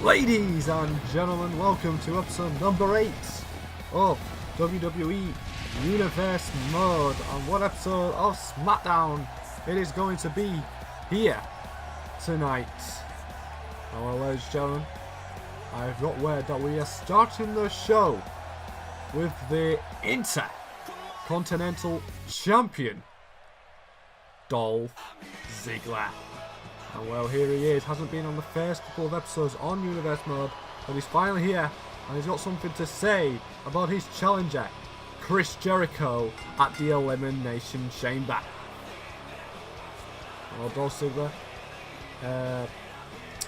Ladies and gentlemen, welcome to episode number 8 of WWE Universe Mode. And what episode of SmackDown it is going to be here tonight. Well, ladies and gentlemen, I've got word that we are starting the show with the Intercontinental Champion, Dolph Ziggler. And well, here he is. Hasn't been on the first couple of episodes on Universe Mode, but he's finally here, and he's got something to say about his challenger, Chris Jericho, at the Elimination Chamber. Well, Dolph Ziggler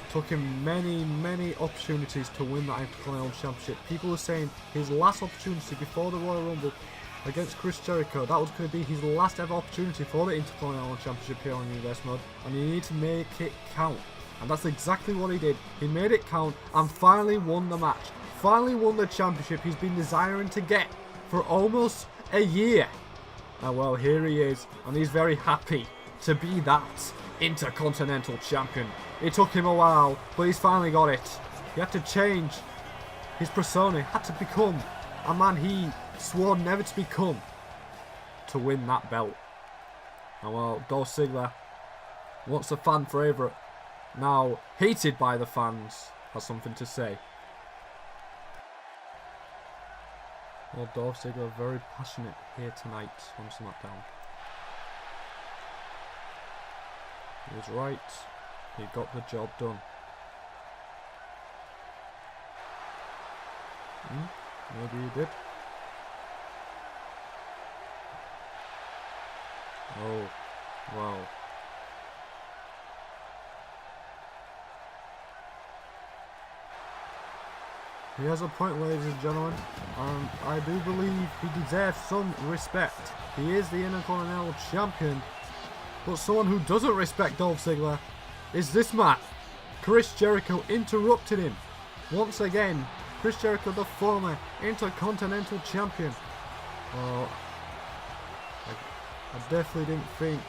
took him many opportunities to win that Intercontinental Championship. People were saying his last opportunity before the Royal Rumble against Chris Jericho, that was going to be his last ever opportunity for the Intercontinental Championship here on Universe Mode, and he needed to make it count. And that's exactly what he did. He made it count and finally won the match. Finally won the championship he's been desiring to get for almost a year. And well, here he is, and he's very happy to be that Intercontinental Champion. It took him a while, but he's finally got it. He had to change his persona, had to become a man he swore never to become to win that belt. And well, Dolph Ziggler, once a fan favourite, now hated by the fans, has something to say. Well, Dolph Ziggler very passionate here tonight on SmackDown. He was right. He got the job done. Maybe he did. Oh, wow. He has a point, ladies and gentlemen, and I do believe he deserves some respect. He is the Intercontinental Champion, but someone who doesn't respect Dolph Ziggler is this man. Chris Jericho interrupted him. Once again, Chris Jericho, the former Intercontinental Champion. Oh, I definitely didn't think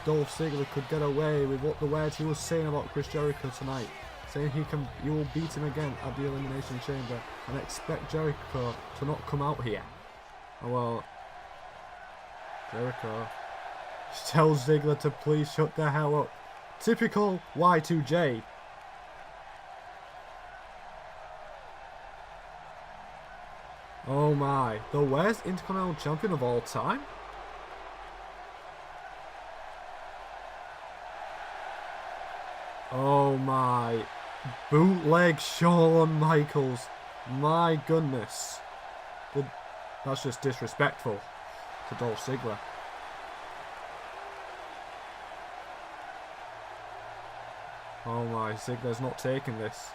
Dolph Ziggler could get away with what the words he was saying about Chris Jericho tonight. Saying he will beat him again at the Elimination Chamber, and expect Jericho to not come out here. Oh well, Jericho tells Ziggler to please shut the hell up. Typical Y2J. Oh my, the worst Intercontinental Champion of all time? Oh my, bootleg Shawn Michaels. My goodness. That's just disrespectful to Dolph Ziggler. Oh my, Ziggler's not taking this.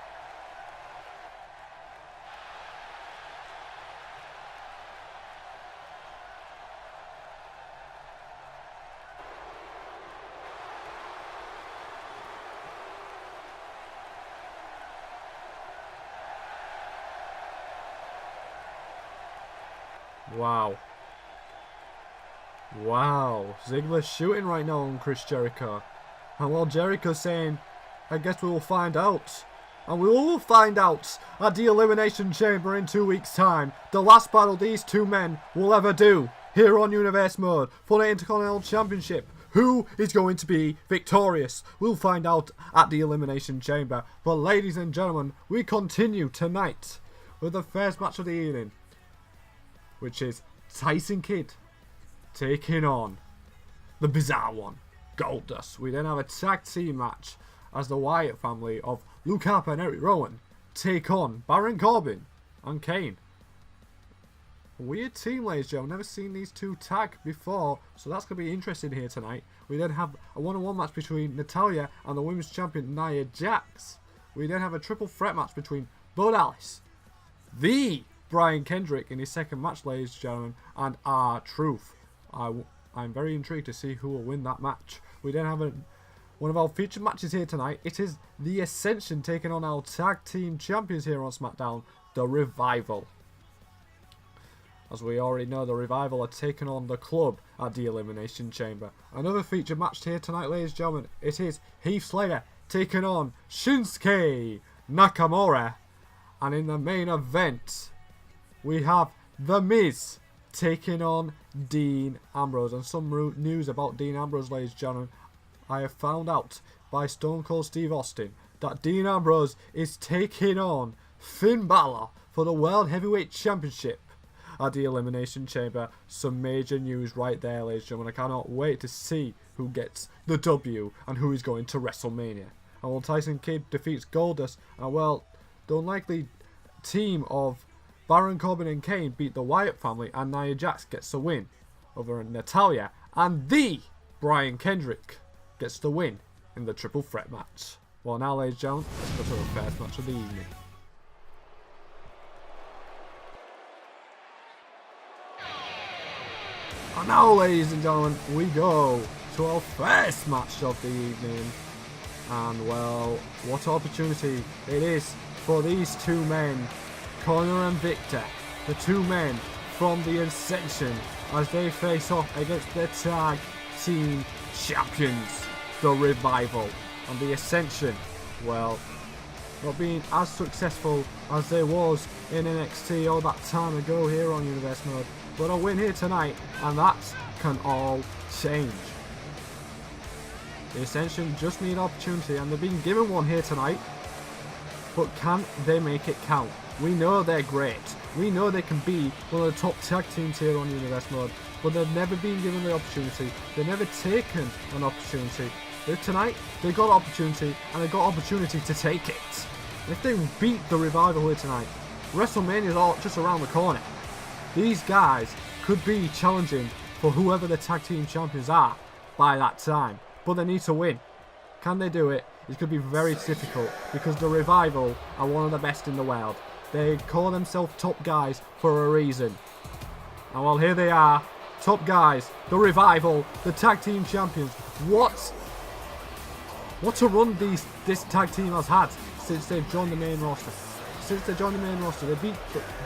Wow. Wow. Ziggler's shooting right now on Chris Jericho. And while Jericho's saying, I guess we will find out. And we will find out at the Elimination Chamber in 2 weeks' time. The last battle these two men will ever do here on Universe Mode for the Intercontinental Championship. Who is going to be victorious? We'll find out at the Elimination Chamber. But ladies and gentlemen, we continue tonight with the first match of the evening, which is Tyson Kidd taking on the Bizarre One, Goldust. We then have a tag team match as the Wyatt family of Luke Harper and Eric Rowan take on Baron Corbin and Kane. A weird team, ladies and gentlemen. Never seen these two tag before, so that's going to be interesting here tonight. We then have a one-on-one match between Natalya and the Women's Champion Nia Jax. We then have a triple threat match between Bo Dallas, the Brian Kendrick in his second match, ladies and gentlemen, and R-Truth. I'm very intrigued to see who will win that match. We then have one of our featured matches here tonight. It is the Ascension taking on our tag team champions here on SmackDown, the Revival. As we already know, the Revival are taking on the Club at the Elimination Chamber. Another featured match here tonight, ladies and gentlemen. It is Heath Slater taking on Shinsuke Nakurmora. And in the main event, we have The Miz taking on Dean Ambrose. And some news about Dean Ambrose, ladies and gentlemen. I have found out by Stone Cold Steve Austin that Dean Ambrose is taking on Finn Balor for the World Heavyweight Championship at the Elimination Chamber. Some major news right there, ladies and gentlemen. I cannot wait to see who gets the W and who is going to WrestleMania. And while Tyson Kidd defeats Goldust, and well, the unlikely team of Baron Corbin and Kane beat the Wyatt family, and Nia Jax gets the win over Natalya, and the Brian Kendrick gets the win in the triple threat match. Well, now, ladies and gentlemen, let's go to the first match of the evening. And now, ladies and gentlemen, we go to our first match of the evening. And well, what opportunity it is for these two men, Connor and Victor, the two men from the Ascension, as they face off against the tag team champions, the Revival. And the Ascension, well, not being as successful as they was in NXT all that time ago here on Universe Mode, but a win here tonight, and that can all change. The Ascension just need opportunity, and they've been given one here tonight, but can they make it count? We know they're great. We know they can be one of the top tag teams here on Universe Mode, but they've never been given the opportunity. They've never taken an opportunity. Tonight, they got opportunity, and they got opportunity to take it. If they beat the Revival here tonight, WrestleMania is all just around the corner. These guys could be challenging for whoever the tag team champions are by that time, but they need to win. Can they do it? It's going to be very difficult, because the Revival are one of the best in the world. They call themselves top guys for a reason. And well, here they are, top guys, the Revival, the tag team champions. What a run this tag team has had since they've joined the main roster. Since they joined the main roster, they beat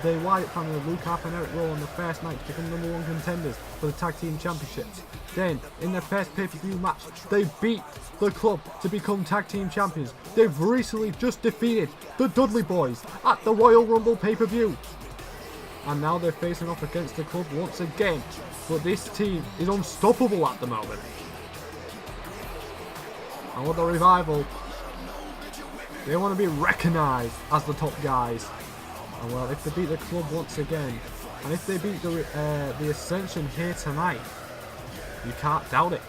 the Wyatt family of Luke Harper and Eric Rowe on the first night to become #1 contenders for the tag team championships. Then, in their first pay-per-view match, they beat the club to become tag team champions. They've recently just defeated the Dudley Boys at the Royal Rumble pay-per-view. And now they're facing off against the club once again. But this team is unstoppable at the moment. And with the Revival, they want to be recognised as the top guys. And well, if they beat the club once again, and if they beat the Ascension here tonight, you can't doubt it.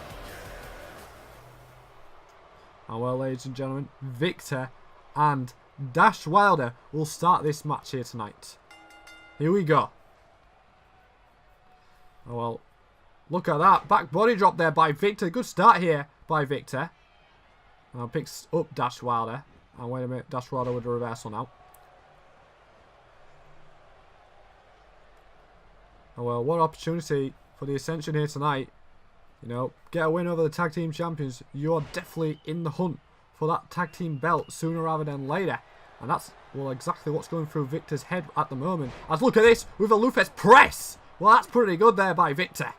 And well, ladies and gentlemen, Victor and Dash Wilder will start this match here tonight. Here we go. Oh well, look at that back body drop there by Victor. Good start here by Victor. And picks up Dash Wilder. And wait a minute, Dash Wilder with a reversal now. Oh well, what opportunity for the Ascension here tonight. You know, get a win over the tag team champions. You're definitely in the hunt for that tag team belt sooner rather than later. And that's, well, exactly what's going through Victor's head at the moment. As look at this with a Lufes press. Well, that's pretty good there by Victor.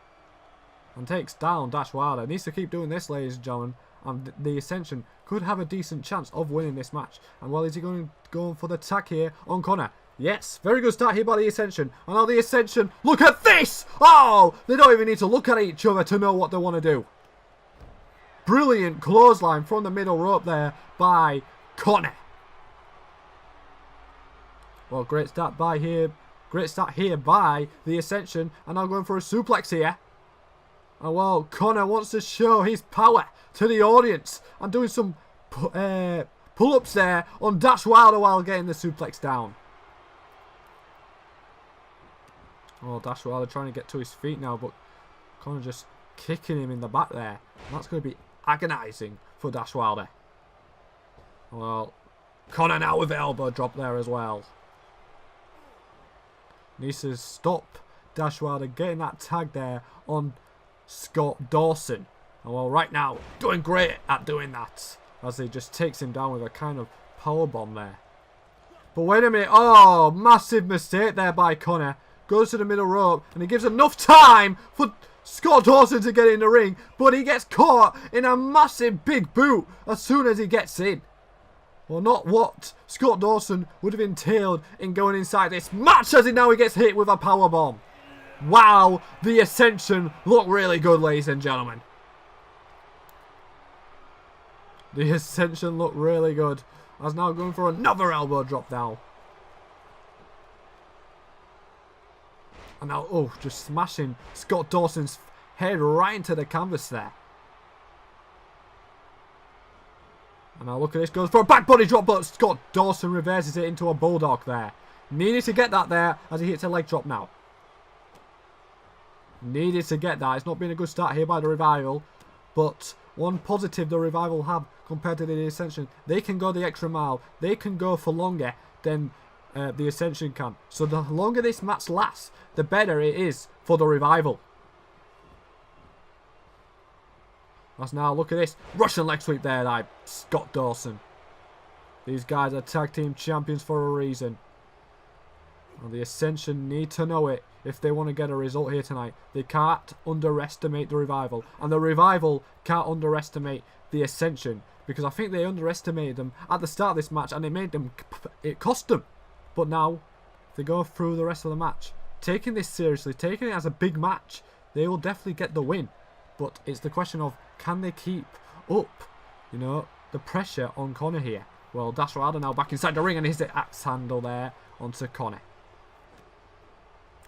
And takes down Dash Wilder. Needs to keep doing this, ladies and gentlemen. And the Ascension could have a decent chance of winning this match. And well, is he going for the tag here on Connor? Yes, very good start here by the Ascension. And now the Ascension, look at this! Oh, they don't even need to look at each other to know what they want to do. Brilliant clothesline from the middle rope there by Connor. Well, great start here by the Ascension. And now going for a suplex here. And well, Connor wants to show his power to the audience and doing some pull-ups there on Dash Wilder while getting the suplex down. Oh, Dash Wilder trying to get to his feet now, but Connor just kicking him in the back there. And that's going to be agonising for Dash Wilder. Well, Connor now with the elbow drop there as well. Needs to stop Dash Wilder getting that tag there on Scott Dawson. And well, right now, doing great at doing that. As he just takes him down with a kind of power bomb there. But wait a minute. Oh, massive mistake there by Connor. Goes to the middle rope. And he gives enough time for Scott Dawson to get in the ring. But he gets caught in a massive big boot as soon as he gets in. Well, not what Scott Dawson would have entailed in going inside this match, as he now gets hit with a powerbomb. Wow, the Ascension look really good, ladies and gentlemen. The Ascension look really good. As now going for another elbow drop now. And now, oh, just smashing Scott Dawson's head right into the canvas there. And now look at this, goes for a back body drop, but Scott Dawson reverses it into a bulldog there. Needed to get that there as he hits a leg drop now. Needed to get that. It's not been a good start here by the Revival. But one positive the Revival have compared to the Ascension, they can go the extra mile. They can go for longer than the Ascension can. So the longer this match lasts, the better it is for the Revival. As now, look at this. Russian leg sweep there by Scott Dawson. These guys are tag team champions for a reason. And the Ascension need to know it if they want to get a result here tonight. They can't underestimate the Revival. And the Revival can't underestimate the Ascension. Because I think they underestimated them at the start of this match. And it cost them. But now, if they go through the rest of the match, taking this seriously, taking it as a big match, they will definitely get the win. But it's the question of, can they keep up, you know, the pressure on Connor here? Well, Dash Wilder now back inside the ring and hits the axe handle there onto Connor.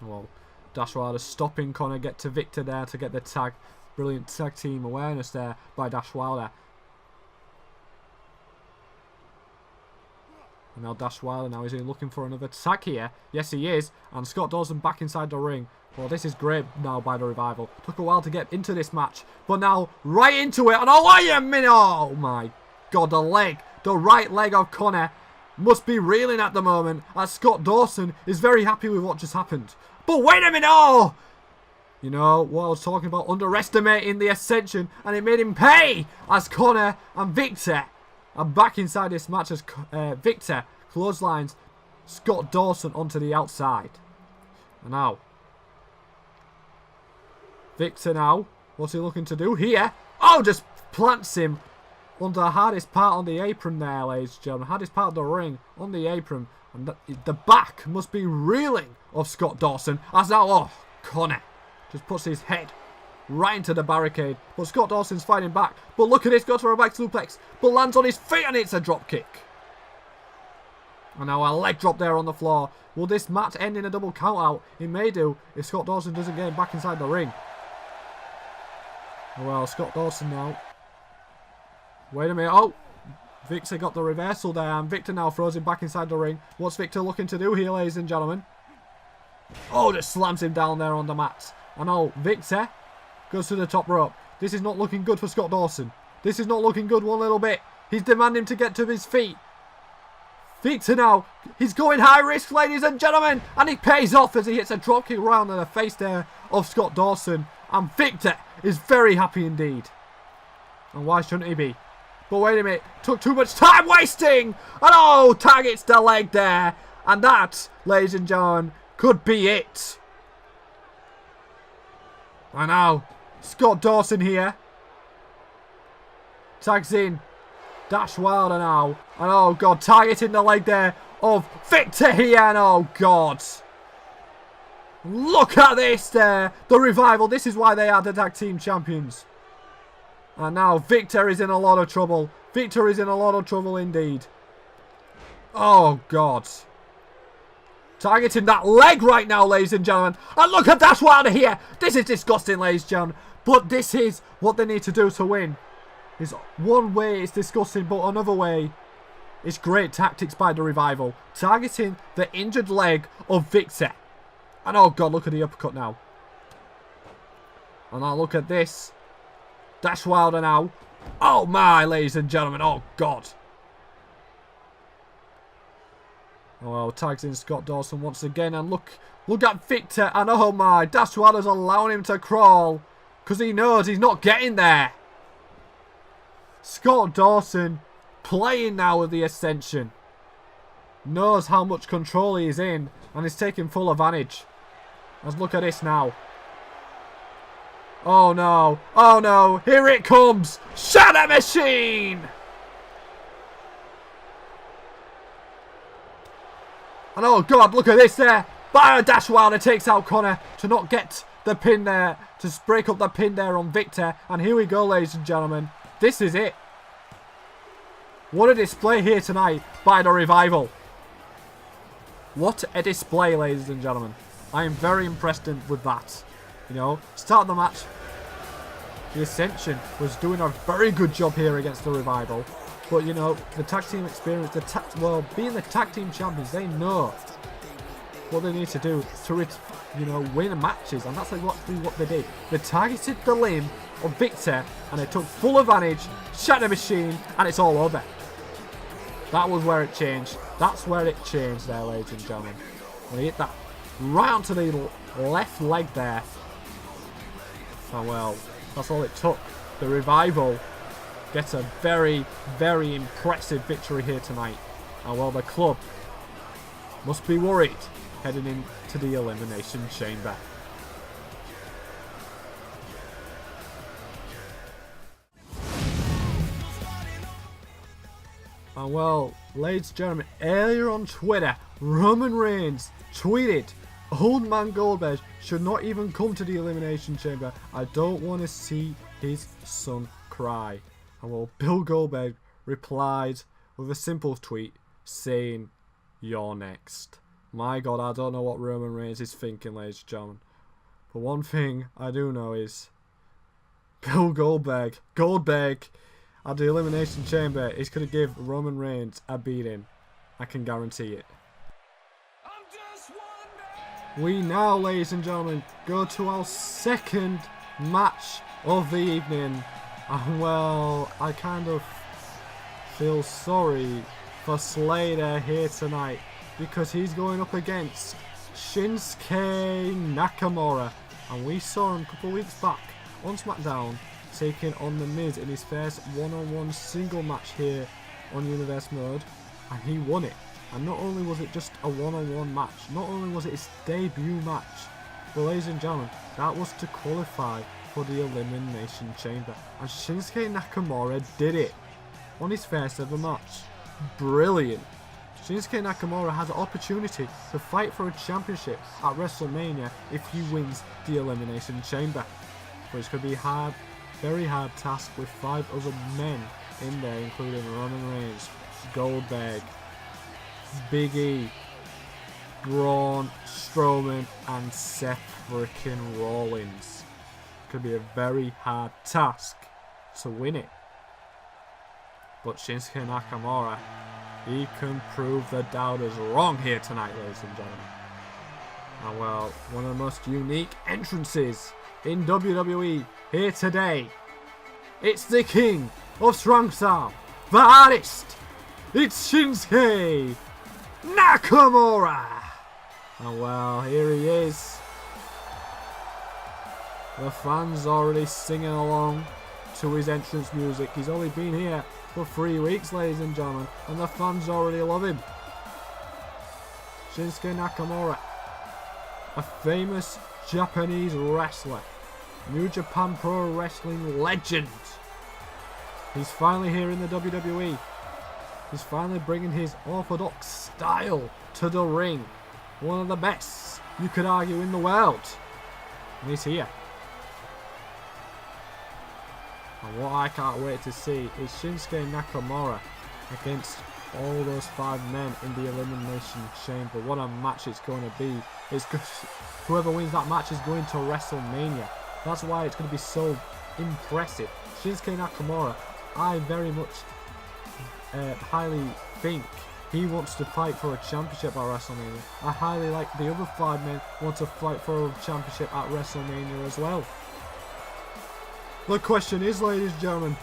Well, Dash Wilder stopping Connor, get to Victor there to get the tag. Brilliant tag team awareness there by Dash Wilder. And now Dash Wilder now, is he looking for another tag here? Yes, he is. And Scott Dawson back inside the ring. Well, this is great now by the Revival. Took a while to get into this match. But now, right into it. And oh, wait a minute. Oh, my God. The leg. The right leg of Connor must be reeling at the moment. As Scott Dawson is very happy with what just happened. But wait a minute. Oh! You know, what I was talking about. Underestimating the Ascension. And it made him pay. As Connor and Victor are back inside this match. As Victor clotheslines Scott Dawson onto the outside. And now, Victor now, what's he looking to do here? Oh, just plants him on the hardest part on the apron there, ladies and gentlemen. Hardest part of the ring on the apron. And the back must be reeling of Scott Dawson. As now, oh, Connor just puts his head right into the barricade. But Scott Dawson's fighting back. But look at this, goes for a back suplex. But lands on his feet and it's a drop kick. And now a leg drop there on the floor. Will this match end in a double count out? It may do if Scott Dawson doesn't get him back inside the ring. Well, Scott Dawson now. Wait a minute. Oh, Victor got the reversal there. And Victor now throws him back inside the ring. What's Victor looking to do here, ladies and gentlemen? Oh, just slams him down there on the mat. And oh, Victor goes to the top rope. This is not looking good for Scott Dawson. This is not looking good one little bit. He's demanding to get to his feet. Victor now, he's going high risk, ladies and gentlemen. And it pays off as he hits a dropkick round in the face there of Scott Dawson. And Victor is very happy indeed. And why shouldn't he be? But wait a minute. Took too much time wasting. And oh, targets the leg there. And that, ladies and gentlemen, could be it. And now, Scott Dawson here. Tags in Dash Wilder now. And oh, God, targeting the leg there of Victor here. And oh, God. Look at this there. The Revival. This is why they are the tag team champions. And now Victor is in a lot of trouble. Victor is in a lot of trouble indeed. Oh, God. Targeting that leg right now, ladies and gentlemen. And look at Dash Wilder here. This is disgusting, ladies and gentlemen. But this is what they need to do to win. Is one way it's disgusting, but another way it's great tactics by the Revival. Targeting the injured leg of Victor. And oh, God, look at the uppercut now. And now look at this. Dash Wilder now. Oh, my, ladies and gentlemen. Oh, God. Oh, tags in Scott Dawson once again. And look at Victor. And oh, my. Dash Wilder's allowing him to crawl. Because he knows he's not getting there. Scott Dawson playing now with the Ascension. Knows how much control he is in. And is taking full advantage. Let's look at this now. Oh no. Oh no. Here it comes. Shatter Machine. And oh God, look at this there. By a dash Wilder takes out Connor to not get the pin there. To break up the pin there on Victor. And here we go, ladies and gentlemen. This is it. What a display here tonight by the Revival. What a display, ladies and gentlemen. I am very impressed with that. You know, start of the match. The Ascension was doing a very good job here against the Revival. But, you know, the tag team experience, being the tag team champions, they know what they need to do to, you know, win matches. And that's exactly what they did. They targeted the limb of Victor and they took full advantage, shut the machine, and it's all over. That was where it changed. That's where it changed there, ladies and gentlemen. When he hit that right onto the left leg there. Oh well, that's all it took. The Revival gets a very, very impressive victory here tonight. And well, the club must be worried heading into the Elimination Chamber. And well, ladies and gentlemen, earlier on Twitter, Roman Reigns tweeted, "Old man Goldberg should not even come to the Elimination Chamber. I don't want to see his son cry." And well, Bill Goldberg replied with a simple tweet saying, "You're next." My God, I don't know what Roman Reigns is thinking, ladies and gentlemen. But one thing I do know is Bill Goldberg at the Elimination Chamber is going to give Roman Reigns a beating. I can guarantee it. We now, ladies and gentlemen, go to our second match of the evening. And well, I kind of feel sorry for Slater here tonight because he's going up against Shinsuke Nakamura. And we saw him a couple of weeks back on SmackDown taking on The Miz in his first one-on-one single match here on Universe Mode, and he won it. And not only was it just a one-on-one match, not only was it his debut match, but ladies and gentlemen, that was to qualify for the Elimination Chamber. And Shinsuke Nakamura did it on his first ever match. Brilliant. Shinsuke Nakamura has an opportunity to fight for a championship at WrestleMania if he wins the Elimination Chamber. But it's going to be hard. Very hard task with 5 other men in there, including Roman Reigns, Goldberg, Big E, Braun Strowman, and Seth freaking Rollins. It could be a very hard task to win it. But Shinsuke Nakamura, he can prove the doubters wrong here tonight, ladies and gentlemen. And well, one of the most unique entrances in WWE here today. It's the king of strong style, the artist. It's Shinsuke Nakamura. And well, here he is. The fans already singing along to his entrance music. He's only been here for 3 weeks, ladies and gentlemen, and the fans already love him. Shinsuke Nakamura, a famous Japanese wrestler, New Japan Pro Wrestling legend. He's finally here in the WWE. He's finally bringing his orthodox style to the ring. One of the best, you could argue, in the world. And he's here. And what I can't wait to see is Shinsuke Nakamura against all those 5 men in the Elimination Chamber. What a match it's going to be. Whoever wins that match is going to WrestleMania. That's why it's going to be so impressive. Shinsuke Nakamura, I very much highly think he wants to fight for a championship at WrestleMania. I highly like the other 5 men want to fight for a championship at WrestleMania as well. The question is, ladies and gentlemen,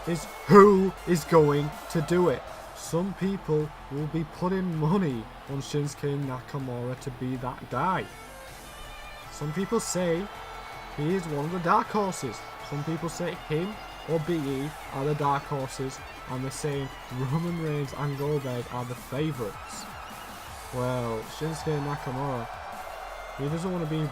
is who is going to do it? Some people will be putting money on Shinsuke Nakamura to be that guy. Some people say he is one of the dark horses. Some people say him or Big E are the dark horses, and they're saying Roman Reigns and Goldberg are the favourites. Well, Shinsuke Nakamura, he doesn't want to be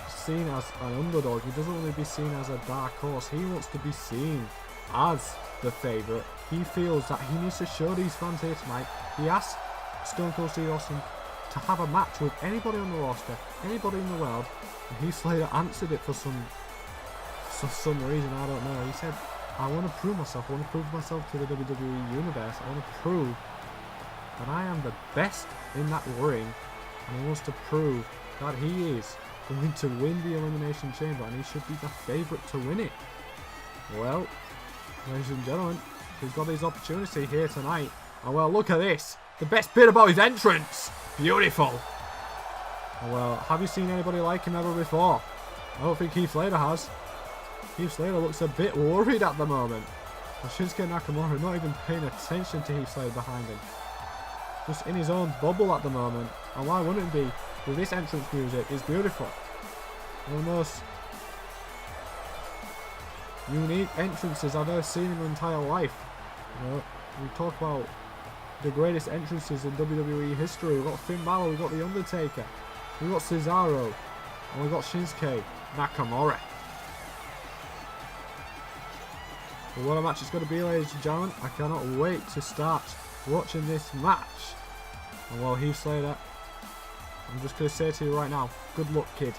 seen as an underdog. He doesn't want to be seen as a dark horse. He wants to be seen as the favourite. He feels that he needs to show these fans here tonight. He asked Stone Cold Steve Austin to have a match with anybody on the roster, anybody in the world, and Heath Slater answered it for some reason, I don't know. He said, I want to prove myself, I want to prove myself to the WWE Universe, I want to prove that I am the best in that ring, and he wants to prove that he is going to win the Elimination Chamber, and he should be the favourite to win it. Well, ladies and gentlemen, he's got his opportunity here tonight, and well, look at this, the best bit about his entrance, beautiful. And well, have you seen anybody like him ever before? I don't think Heath Slater has. Heath Slater looks a bit worried at the moment. And Shinsuke Nakamura not even paying attention to Heath Slater behind him. Just in his own bubble at the moment. And why wouldn't it be? With this entrance music, it's beautiful. One of the most unique entrances I've ever seen in my entire life. You know, we talk about the greatest entrances in WWE history. We've got Finn Balor, we've got The Undertaker, we've got Cesaro, and we've got Shinsuke Nakamura. But what a match it's going to be, ladies and gentlemen. I cannot wait to start watching this match. And well, Heath Slater, I'm just going to say to you right now, good luck, kid.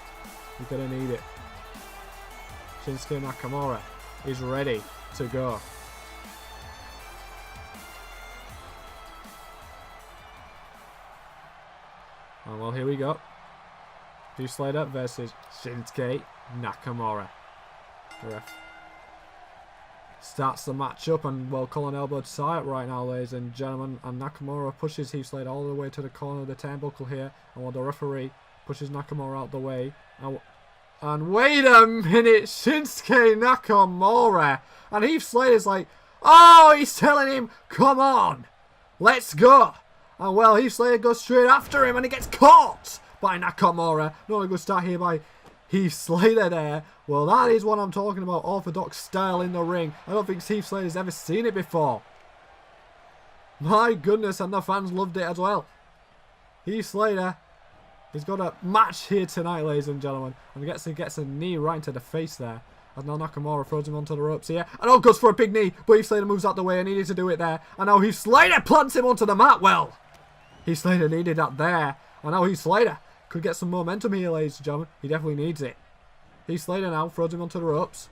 You're going to need it. Shinsuke Nakamura is ready to go. And well, here we go. Heath Slater versus Shinsuke Nakamura. The ref starts the match up, and well, Colin elbow tie up right now, ladies and gentlemen, and Nakamura pushes Heath Slater all the way to the corner of the turnbuckle here, and while the referee pushes Nakamura out the way, and wait a minute, Shinsuke Nakamura, and Heath Slater's like, oh, he's telling him, come on, let's go. And well, Heath Slater goes straight after him, and he gets caught by Nakamura. Not a good start here by Heath Slater there. Well, that is what I'm talking about, orthodox style in the ring. I don't think Heath Slater's ever seen it before. My goodness, and the fans loved it as well. Heath Slater, he's got a match here tonight, ladies and gentlemen. And he gets a knee right into the face there. And now Nakamura throws him onto the ropes here. And oh, goes for a big knee, but Heath Slater moves out the way. I needed to do it there. And now Heath Slater plants him onto the mat. Well, Heath Slater needed that there. And now Heath Slater could get some momentum here, ladies and gentlemen. He definitely needs it. Heath Slater now throws him onto the ropes.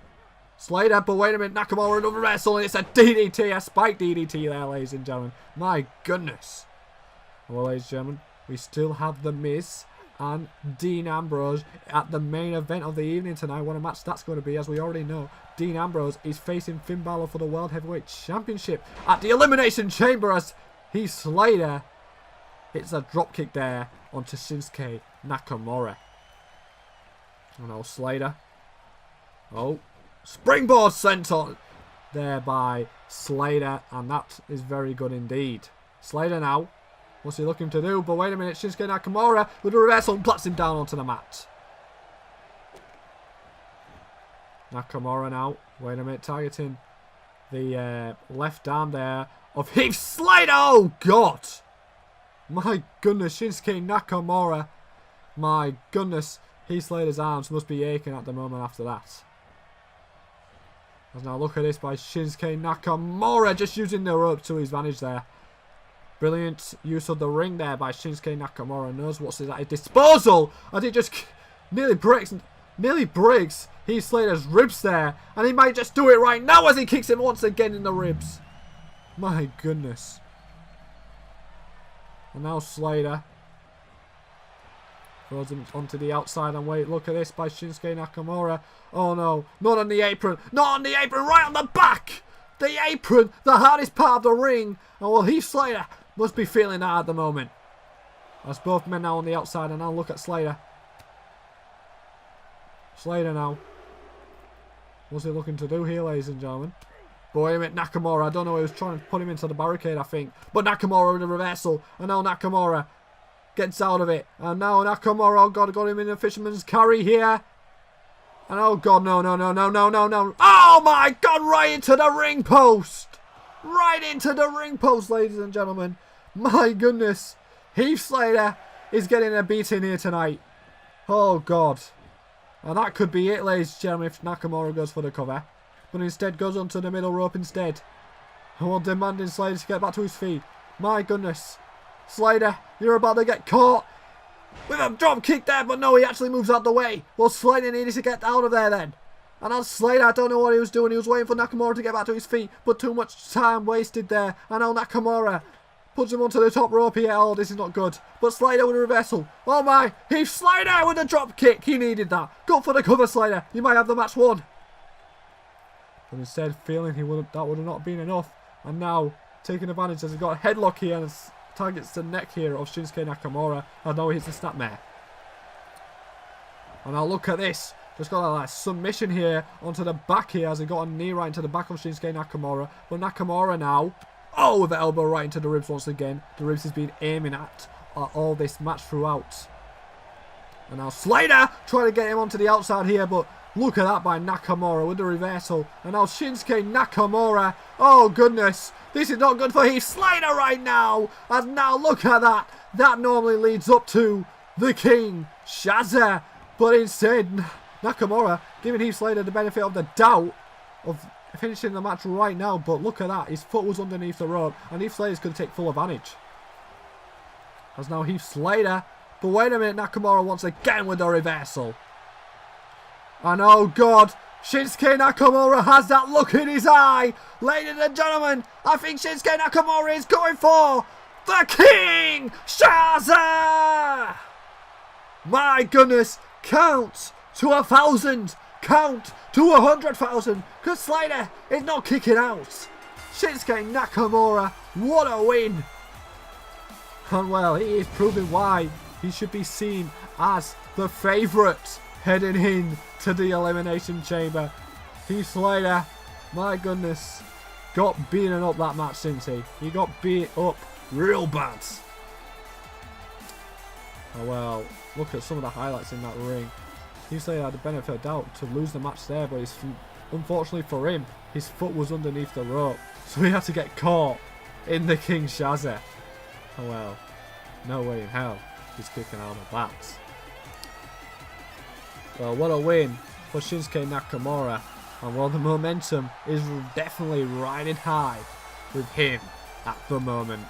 Slater, but wait a minute, Nakamura another wrestle, and it's a DDT, a spike DDT there, ladies and gentlemen. My goodness. Well, ladies and gentlemen, we still have The Miz and Dean Ambrose at the main event of the evening tonight. What a match that's going to be, as we already know. Dean Ambrose is facing Finn Balor for the World Heavyweight Championship at the Elimination Chamber, as Heath Slater hits a dropkick there onto Shinsuke Nakamura. And now Slater. Oh, springboard sent on there by Slater, and that is very good indeed. Slater now, what's he looking to do? But wait a minute, Shinsuke Nakamura with a reversal and plats him down onto the mat. Nakamura now, wait a minute, targeting the left arm there of Heath Slater. Oh God, my goodness, Shinsuke Nakamura, my goodness. Heath Slater's arms must be aching at the moment after that. As now look at this by Shinsuke Nakamura, just using the rope to his advantage there. Brilliant use of the ring there by Shinsuke Nakamura. Knows what's at his disposal. As he just nearly breaks Heath Slater's ribs there. And he might just do it right now as he kicks him once again in the ribs. My goodness. And now Slater throws him onto the outside, and wait, look at this by Shinsuke Nakamura. Oh no, not on the apron. Not on the apron, right on the back. The apron, the hardest part of the ring. And well, Heath Slater must be feeling that at the moment. As both men now on the outside, and now look at Slater. Slater now. What's he looking to do here, ladies and gentlemen? But wait a minute, Nakamura, I don't know, he was trying to put him into the barricade, I think. But Nakamura with a reversal, and now Nakamura gets out of it. And now Nakamura, oh God, got him in a fisherman's carry here. And oh God, no. Oh my God, right into the ring post. Right into the ring post, ladies and gentlemen. My goodness. Heath Slater is getting a beating here tonight. Oh God. And that could be it, ladies and gentlemen, if Nakamura goes for the cover. But instead goes onto the middle rope instead. And demanding Slater to get back to his feet. My goodness. Slater, you're about to get caught with a drop kick there, but no, he actually moves out the way. Well, Slater needed to get out of there then. And as Slater, I don't know what he was doing. He was waiting for Nakamura to get back to his feet, but too much time wasted there. And now Nakamura puts him onto the top rope here. Oh, this is not good. But Slater with a reversal. Oh my, Heath Slater with a drop kick. He needed that. Go for the cover, Slater. You might have the match won. But instead, feeling that would have not been enough. And now, taking advantage as he got a headlock here and targets the neck here of Shinsuke Nakamura. And now he hits the snapmare. And now look at this. Just got a submission here onto the back here as he got a knee right into the back of Shinsuke Nakamura. But Nakamura now, oh, with the elbow right into the ribs once again. The ribs he's been aiming at all this match throughout. And now Slater trying to get him onto the outside here, but look at that by Nakamura with the reversal. And now Shinsuke Nakamura. Oh, goodness. This is not good for Heath Slater right now. And now look at that. That normally leads up to the King, Shazza. But instead, Nakamura giving Heath Slater the benefit of the doubt of finishing the match right now. But look at that. His foot was underneath the rope. And Heath Slater's going to take full advantage. As now Heath Slater. But wait a minute. Nakamura once again with the reversal. And oh God, Shinsuke Nakamura has that look in his eye. Ladies and gentlemen, I think Shinsuke Nakamura is going for the King Shazza. My goodness, count to 1,000. Count to 100,000. Because Slater is not kicking out. Shinsuke Nakamura, what a win. And well, he is proving why he should be seen as the favourite heading in to the Elimination Chamber. Heath Slater, my goodness, got beaten up that match, didn't he? He got beat up real bad. Oh well, look at some of the highlights in that ring. Heath Slater had the benefit of doubt to lose the match there, but unfortunately for him, his foot was underneath the rope, so he had to get caught in the King Shazza. Oh well, no way in hell he's kicking out of that. Well, what a win for Shinsuke Nakamura. And while the momentum is definitely riding high with him at the moment,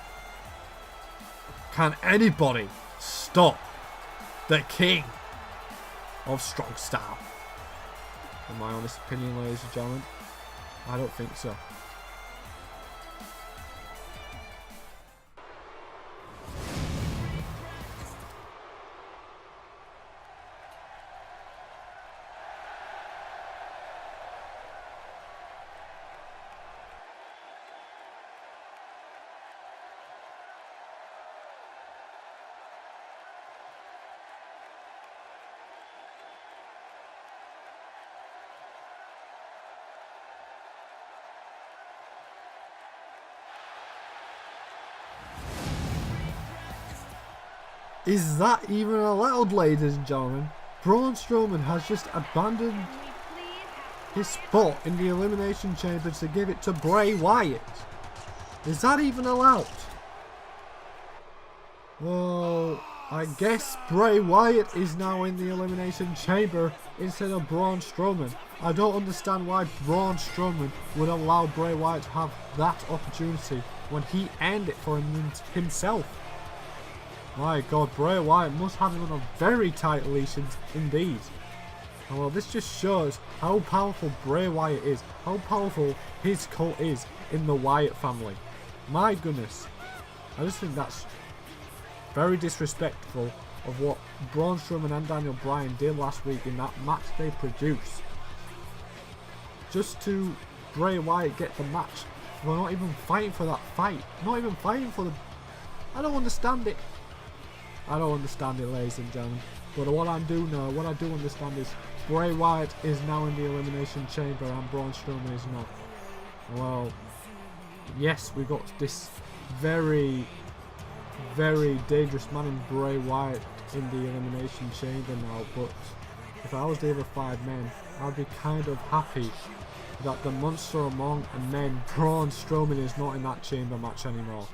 can anybody stop the King of Strong Style? In my honest opinion, ladies and gentlemen, I don't think so. Is that even allowed, ladies and gentlemen? Braun Strowman has just abandoned his spot in the Elimination Chamber to give it to Bray Wyatt. Is that even allowed? Well, I guess Bray Wyatt is now in the Elimination Chamber instead of Braun Strowman. I don't understand why Braun Strowman would allow Bray Wyatt to have that opportunity when he earned it for himself. My God, Bray Wyatt must have him on a very tight leash indeed. And well, this just shows how powerful Bray Wyatt is, how powerful his cult is in the Wyatt family. My goodness, I just think that's very disrespectful of what Braun Strowman and Daniel Bryan did last week in that match they produced. Just to Bray Wyatt get the match, we're not even fighting for that fight, not even fighting for the... I don't understand it. I don't understand it, ladies and gentlemen. But what I do understand is Bray Wyatt is now in the Elimination Chamber and Braun Strowman is not. Well, yes, we got this very, very dangerous man in Bray Wyatt in the Elimination Chamber now. But if I was the other 5 men, I'd be kind of happy that the monster among men, Braun Strowman, is not in that chamber match anymore.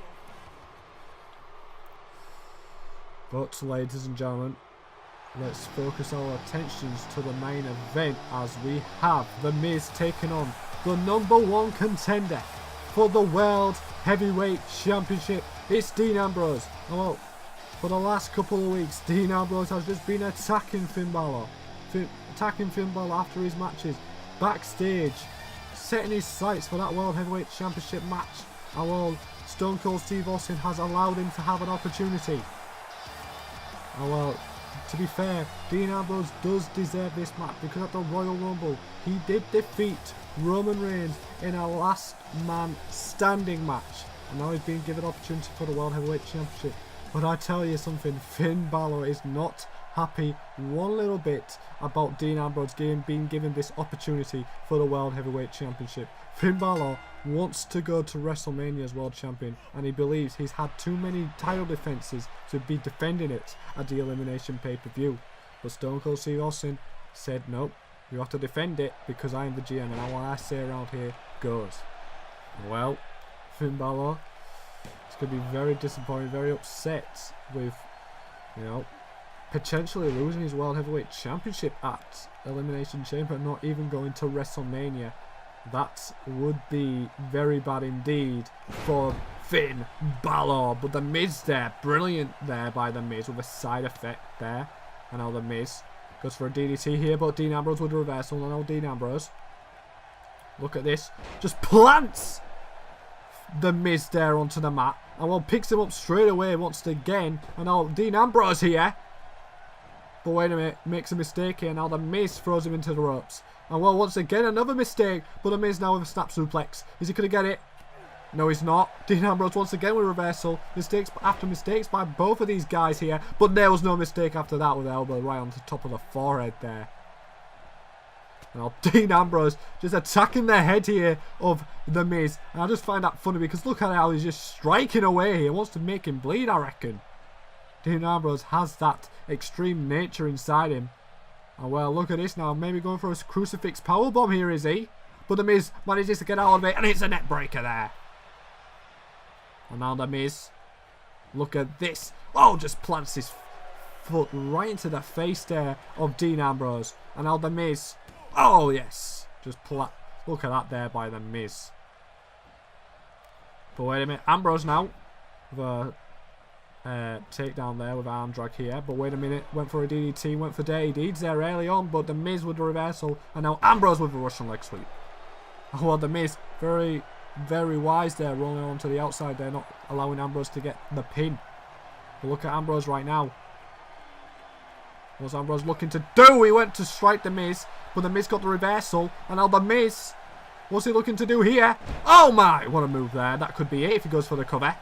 But ladies and gentlemen, let's focus our attentions to the main event as we have The Miz taking on the #1 contender for the World Heavyweight Championship. It's Dean Ambrose. Well, For the last couple of weeks, Dean Ambrose has just been attacking Finn Balor. Attacking Finn Balor after his matches. Backstage. Setting his sights for that World Heavyweight Championship match. And while Stone Cold Steve Austin has allowed him to have an opportunity. And well, to be fair, Dean Ambrose does deserve this match because at the Royal Rumble, he did defeat Roman Reigns in a last man standing match. And now he's been given opportunity for the World Heavyweight Championship. But I tell you something, Finn Balor is not happy one little bit about Dean Ambrose being given this opportunity for the World Heavyweight Championship. Finn Balor wants to go to WrestleMania as World Champion, and he believes he's had too many title defenses to be defending it at the Elimination pay-per-view. But Stone Cold Steve Austin said, nope, you have to defend it because I am the GM and what I say around here goes. Well, Finn Balor is going to be very disappointed, very upset with, you know, potentially losing his World Heavyweight Championship at Elimination Chamber and not even going to WrestleMania. That would be very bad indeed for Finn Balor. But the Miz there, brilliant there by the Miz with a side effect there. And now the Miz goes for a DDT here, but Dean Ambrose with a reversal. And now Dean Ambrose, look at this, just plants the Miz there onto the mat. And well, picks him up straight away once again. And now Dean Ambrose here. But wait a minute, makes a mistake here. Now the Miz throws him into the ropes. And well, once again, another mistake. But the Miz now with a snap suplex. Is he going to get it? No, he's not. Dean Ambrose once again with reversal. Mistakes after mistakes by both of these guys here. But there was no mistake after that with the elbow right on the top of the forehead there. Now Dean Ambrose just attacking the head here of the Miz. And I just find that funny because look at how he's just striking away here. He wants to make him bleed, I reckon. Dean Ambrose has that extreme nature inside him. And well, look at this now. Maybe going for a crucifix powerbomb here, is he? But the Miz manages to get out of it. And it's a neck breaker there. And now the Miz. Look at this. Oh, just plants his foot right into the face there of Dean Ambrose. And now the Miz. Oh, yes. Just look at that there by the Miz. But wait a minute. Ambrose now. With a takedown there with arm drag here. But wait a minute. Went for a DDT. Went for dirty deeds there early on. But the Miz with the reversal. And now Ambrose with a Russian leg sweep. Oh, well, the Miz very, very wise there. Rolling on to the outside there. Not allowing Ambrose to get the pin. But look at Ambrose right now. What's Ambrose looking to do? He went to strike the Miz. But the Miz got the reversal. And now the Miz. What's he looking to do here? Oh my. What a move there. That could be it if he goes for the cover.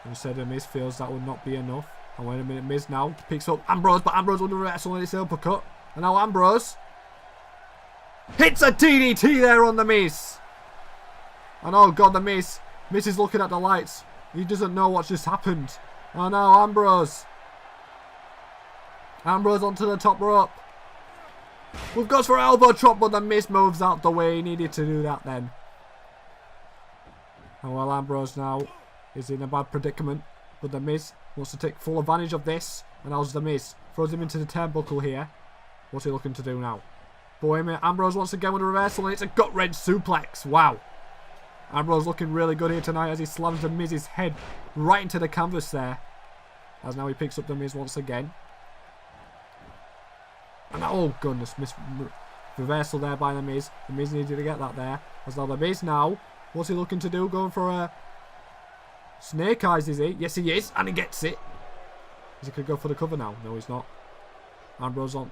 Instead, the Miz feels that would not be enough. And wait a minute, Miz now picks up Ambrose, but Ambrose with the reversal and it's uppercut. And now Ambrose hits a DDT there on the Miz. And oh god, the Miz is looking at the lights. He doesn't know what's just happened. And now Ambrose onto the top rope. We've got for elbow drop, but the Miz moves out the way. He needed to do that then. And well, Ambrose now is in a bad predicament, but the Miz wants to take full advantage of this. And how's the Miz? Throws him into the turnbuckle here. What's he looking to do now? But wait a minute, Ambrose once again with a reversal, and it's a gut-wrench suplex. Wow. Ambrose looking really good here tonight as he slams the Miz's head right into the canvas there. As now he picks up the Miz once again. And oh goodness, reversal there by the Miz. The Miz needed to get that there. As now the Miz now, what's he looking to do? Going for a Snake Eyes, is he? Yes, he is. And he gets it. Is he going to go for the cover now? No, he's not. Ambrose on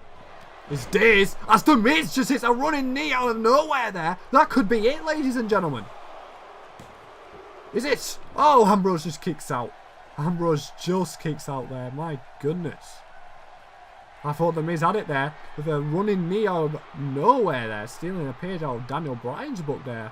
his days as the Miz just hits a running knee out of nowhere there. That could be it, ladies and gentlemen. Is it? Oh, Ambrose just kicks out. Ambrose just kicks out there. My goodness. I thought the Miz had it there with a running knee out of nowhere there. Stealing a page out of Daniel Bryan's book there.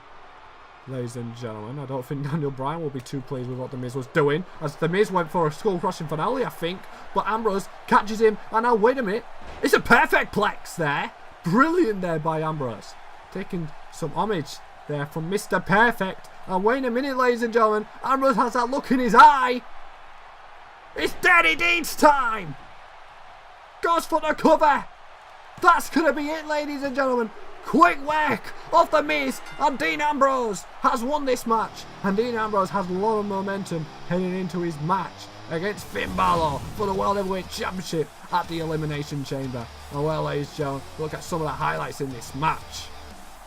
Ladies and gentlemen, I don't think Daniel Bryan will be too pleased with what the Miz was doing. As the Miz went for a skull-crushing finale, I think. But Ambrose catches him. And now, wait a minute. It's a perfect plex there. Brilliant there by Ambrose. Taking some homage there from Mr. Perfect. And wait a minute, ladies and gentlemen. Ambrose has that look in his eye. It's Dirty Deeds time. Goes for the cover. That's going to be it, ladies and gentlemen. Quick work of the Miz, and Dean Ambrose has won this match. And Dean Ambrose has a lot of momentum heading into his match against Finn Balor for the World Heavyweight Championship at the Elimination Chamber. And well, ladies and gentlemen, look at some of the highlights in this match.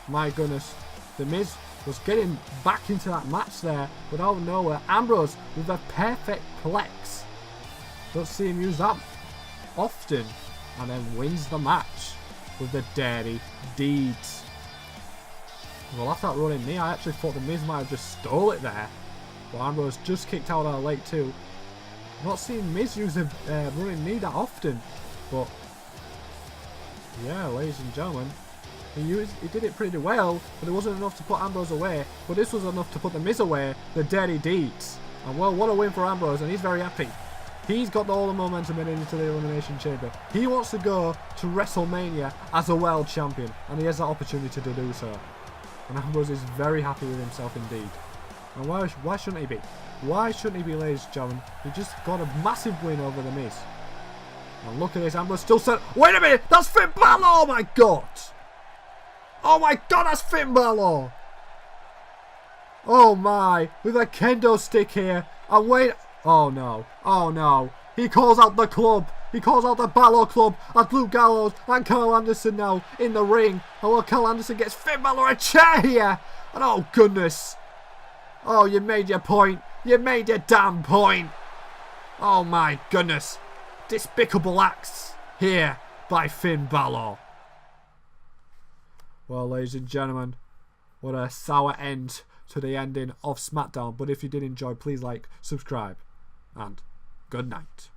My goodness, The Miz was getting back into that match there, but out of nowhere, Ambrose with a perfect plex. Don't see him use that often, and then wins the match with the Dirty Deeds. Well, after that running knee, I actually thought The Miz might have just stole it there. But Ambrose just kicked out on a leg too. Not seeing Miz use a running knee that often. But, yeah, ladies and gentlemen, he did it pretty well, but it wasn't enough to put Ambrose away. But this was enough to put The Miz away, the Dirty Deeds. And well, what a win for Ambrose, and he's very happy. He's got all the momentum heading into the Elimination Chamber. He wants to go to WrestleMania as a world champion, and he has that opportunity to do so. And Ambrose is very happy with himself indeed. And why shouldn't he be? Why shouldn't he be, ladies and gentlemen? He just got a massive win over The Miz. And look at this, Ambrose still said, wait a minute, that's Finn Balor! Oh my god! Oh my god, that's Finn Balor! Oh my, with a kendo stick here. And wait, oh no, oh no. He calls out the club. He calls out the Balor Club and Luke Gallows and Carl Anderson now in the ring. And well, Carl Anderson gets Finn Balor a chair here. And oh goodness. Oh, you made your point. You made your damn point. Oh my goodness. Despicable acts here by Finn Balor. Well, ladies and gentlemen, what a sour end to the ending of SmackDown. But if you did enjoy, please like, subscribe, and good night.